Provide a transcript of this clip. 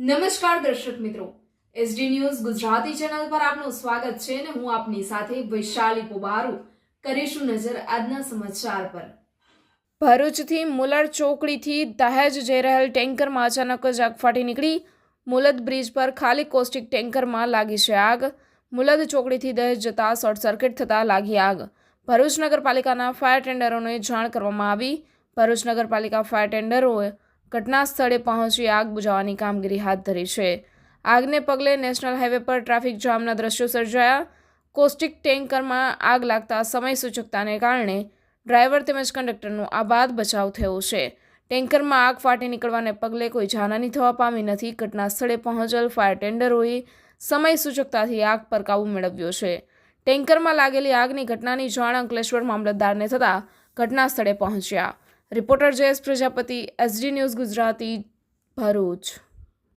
નમસ્કાર દર્શક મિત્રો, એસડી ન્યૂઝ ગુજરાતી ચેનલ પર આપનું સ્વાગત છે અને હું આપની સાથે વૈશાલી પોબારુ કરીશું નજર આજના સમાચાર પર। ભરૂચથી મુલદ ચોકડીથી દહેજ જઈ રહેલ ટેન્કરમાં અચાનક જ આગ ફાટી નીકળી। મુલદ બ્રિજ પર ખાલી કોસ્ટિક ટેન્કરમાં લાગી છે આગ। મુલદ ચોકડીથી દહેજ જતા શોર્ટ સર્કિટ થતાં લાગી આગ। ભરૂચ નગરપાલિકાના ફાયર ટેન્ડરોને જાણ કરવામાં આવી। ભરૂચ નગરપાલિકા ફાયર ટેન્ડરોએ ઘટના સ્થળે પહોંચી આગ બુઝાવવાની કામગીરી હાથ ધરી છે। આગને પગલે નેશનલ હાઈવે પર ટ્રાફિક જામના દ્રશ્યો સર્જાયા। કોસ્ટિક ટેન્કરમાં આગ લાગતા સમય સૂચકતાને કારણે ડ્રાઈવર તેમજ કંડક્ટરનો આબાદ બચાવ થયો છે। ટેન્કરમાં આગ ફાટી નીકળવાને પગલે કોઈ જાનહાની થવા પામી નથી। ઘટના સ્થળે પહોંચેલ ફાયર ટેન્ડરોએ સમય સૂચકતાથી આગ પર કાબૂ મેળવ્યો છે। ટેન્કરમાં લાગેલી આગની ઘટનાની જાણ અંકલેશ્વર મામલતદારને થતાં ઘટના સ્થળે પહોંચ્યા। Reporter Jayesh Prajapati, SD news Gujarati, Bharuch.